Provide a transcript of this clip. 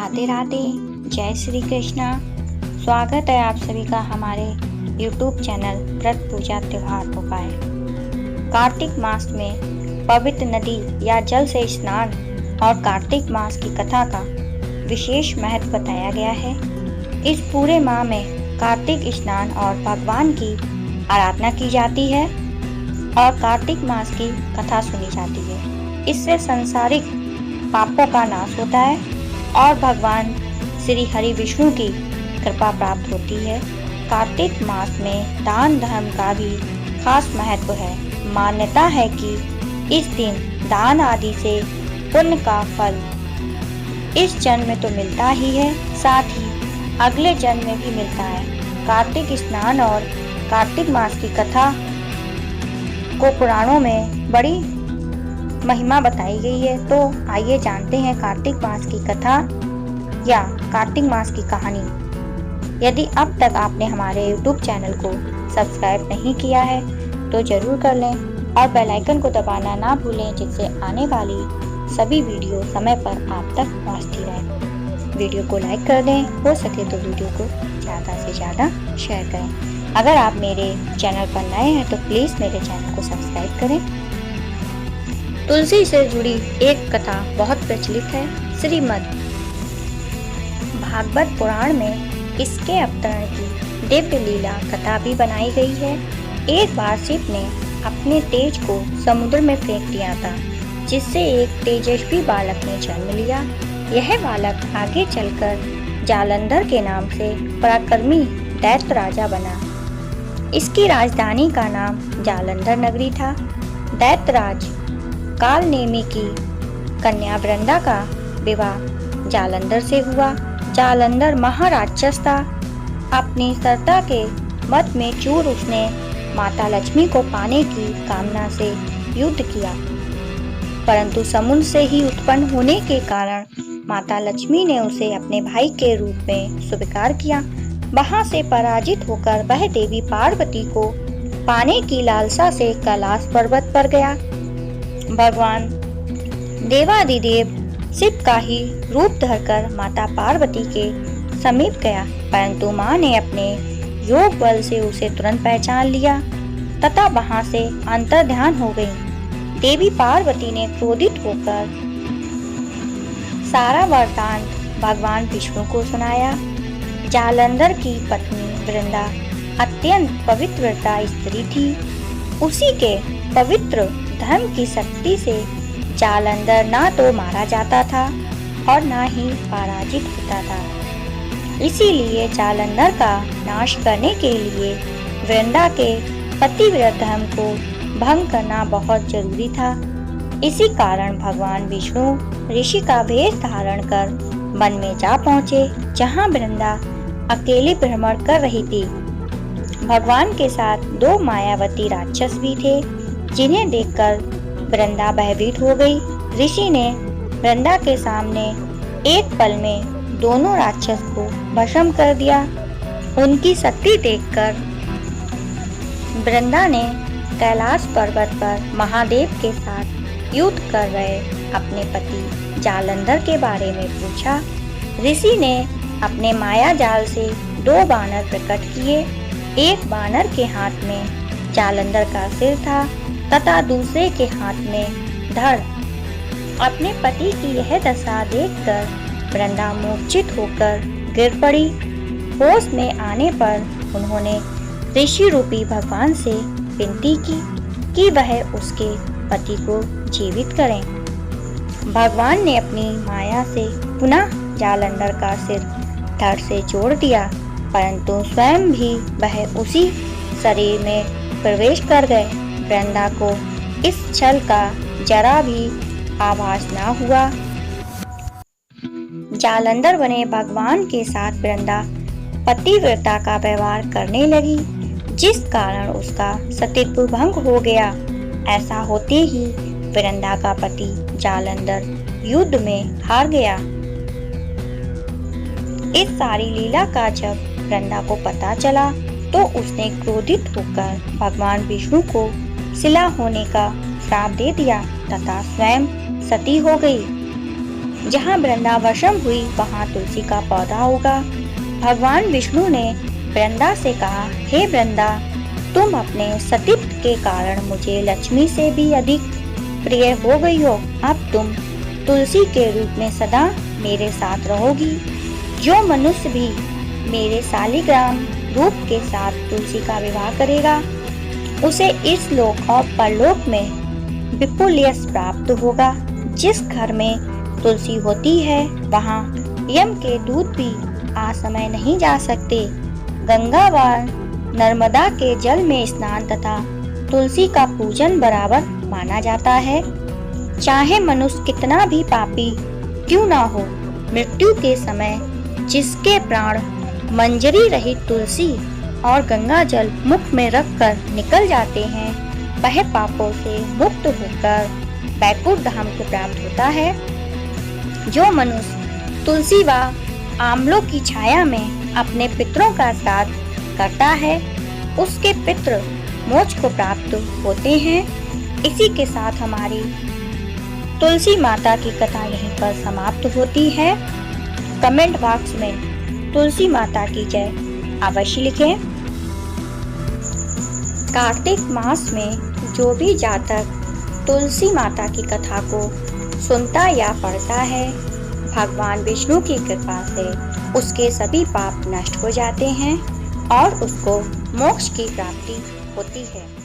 राधे राधे, जय श्री कृष्णा। स्वागत है आप सभी का हमारे YouTube चैनल व्रत पूजा त्योहार उपाय। कार्तिक मास में पवित्र नदी या जल से स्नान और कार्तिक मास की कथा का विशेष महत्व बताया गया है। इस पूरे माह में कार्तिक स्नान और भगवान की आराधना की जाती है और कार्तिक मास की कथा सुनी जाती है। इससे सांसारिक पापों का नाश होता है और भगवान श्री हरि विष्णु की कृपा प्राप्त होती है। कार्तिक मास में दान धर्म का भी खास महत्व है। मान्यता है कि इस दिन दान आदि से पुण्य का फल इस जन्म में तो मिलता ही है, साथ ही अगले जन्म में भी मिलता है। कार्तिक स्नान और कार्तिक मास की कथा को पुराणों में बड़ी महिमा बताई गई है। तो आइए जानते हैं कार्तिक मास की कथा या कार्तिक मास की कहानी। यदि अब तक आपने हमारे YouTube चैनल को सब्सक्राइब नहीं किया है तो जरूर कर लें और बेल आइकन को दबाना ना भूलें, जिससे आने वाली सभी वीडियो समय पर आप तक पहुंचती रहे। वीडियो को लाइक कर दें, हो सके तो वीडियो को ज़्यादा से ज़्यादा शेयर करें। अगर आप मेरे चैनल पर नए हैं तो प्लीज़ मेरे चैनल को सब्सक्राइब करें। तुलसी से जुड़ी एक कथा बहुत प्रचलित है। श्रीमद् भागवत पुराण में इसके अवतरण की दिव्य लीला कथा भी बनाई गई है। एक बार शिव ने अपने तेज को समुद्र में फेंक दिया था, जिससे एक तेजस्वी बालक ने जन्म लिया। यह बालक आगे चलकर जालंधर के नाम से पराक्रमी दैत्य राजा बना। इसकी राजधानी का नाम जालंधर नगरी था। दैत्यराज कालनेमी की कन्या वृंदा का विवाह जालंधर से हुआ। जालंधर महाराक्षस था। अपनी सरता के मत में चूर उसने माता लक्ष्मी को पाने की कामना से युद्ध किया, परंतु समुद्र से ही उत्पन्न होने के कारण माता लक्ष्मी ने उसे अपने भाई के रूप में स्वीकार किया। वहां से पराजित होकर वह देवी पार्वती को पाने की लालसा से कैलाश पर्वत पर गया। भगवान देवादिदेव शिव का ही रूप धरकर माता पार्वती के समीप गया, परंतु मां ने अपने योग बल से उसे तुरंत पहचान लिया तथा वहां से अंतर्ध्यान हो गई। देवी पार्वती ने क्रोधित होकर सारा वृत्तांत भगवान विष्णु को सुनाया। जालंधर की पत्नी वृंदा अत्यंत पवित्रता स्त्री थी। उसी के पवित्र धर्म की शक्ति से जालंधर ना तो मारा जाता था और ना ही पराजित होता था। इसीलिए जालंधर का नाश करने के लिए वृंदा के पतिव्रत धर्म को भंग करना बहुत जरूरी था। इसी कारण भगवान विष्णु ऋषि का वेश धारण कर वन में जा पहुँचे, जहाँ वृंदा अकेली भ्रमण कर रही थी। भगवान के साथ दो मायावती राक्षस भी थे, जिन्हें देखकर वृंदा भयभीत हो गई। ऋषि ने वृंदा के सामने एक पल में दोनों राक्षस को भस्म कर दिया। उनकी शक्ति देखकर वृंदा ने कैलाश पर्वत पर महादेव के साथ युद्ध कर रहे अपने पति जालंधर के बारे में पूछा। ऋषि ने अपने माया जाल से दो बानर प्रकट किए। एक बानर के हाथ में जालंधर का सिर था तथा दूसरे के हाथ में धड़। अपने पति की यह दशा देखकर वृंदा मूर्छित होकर गिर पड़ी। होश में आने पर उन्होंने ऋषि रूपी भगवान से विनती की कि वह उसके पति को जीवित करें। भगवान ने अपनी माया से पुनः जालंधर का सिर धड़ से जोड़ दिया, परंतु स्वयं भी वह उसी शरीर में प्रवेश कर गए। वृंदा को इस छल का जरा भी आभास न हुआ। जालंधर बने भगवान के साथ वृंदा पतिव्रता का व्यवहार करने लगी, जिस कारण उसका सतीत्व भंग हो गया। ऐसा होते ही वृंदा का पति जालंधर युद्ध में हार गया। इस सारी लीला का जब वृंदा को पता चला तो उसने क्रोधित होकर भगवान विष्णु को शिला होने का श्राप दे दिया तथा स्वयं सती हो गई। जहाँ वृंदावशम हुई वहाँ तुलसी का पौधा होगा। भगवान विष्णु ने वृंदा से कहा, हे वृंदा, तुम अपने सतीत्व के कारण मुझे लक्ष्मी से भी अधिक प्रिय हो गई हो। अब तुम तुलसी के रूप में सदा मेरे साथ रहोगी। जो मनुष्य भी मेरे शालिग्राम रूप के साथ तुलसी का विवाह करेगा, उसे इस लोक और परलोक में विपुल यश प्राप्त होगा। जिस घर में तुलसी होती है वहाँ यम के दूत भी असमय नहीं जा सकते। गंगा व नर्मदा के जल में स्नान तथा तुलसी का पूजन बराबर माना जाता है। चाहे मनुष्य कितना भी पापी क्यों ना हो, मृत्यु के समय जिसके प्राण मंजरी रहित तुलसी और गंगा जल मुख में रखकर निकल जाते हैं, वह पापों से मुक्त होकर बैकुंठ धाम को प्राप्त होता है। जो मनुष्य तुलसी व आमलों की छाया में अपने पितरों का श्राद्ध करता है, उसके पितृ मोक्ष को प्राप्त होते हैं। इसी के साथ हमारी तुलसी माता की कथा यहीं पर समाप्त होती है। कमेंट बॉक्स में तुलसी माता की जय अवश्य लिखें। कार्तिक मास में जो भी जातक तुलसी माता की कथा को सुनता या पढ़ता है, भगवान विष्णु की कृपा से उसके सभी पाप नष्ट हो जाते हैं और उसको मोक्ष की प्राप्ति होती है।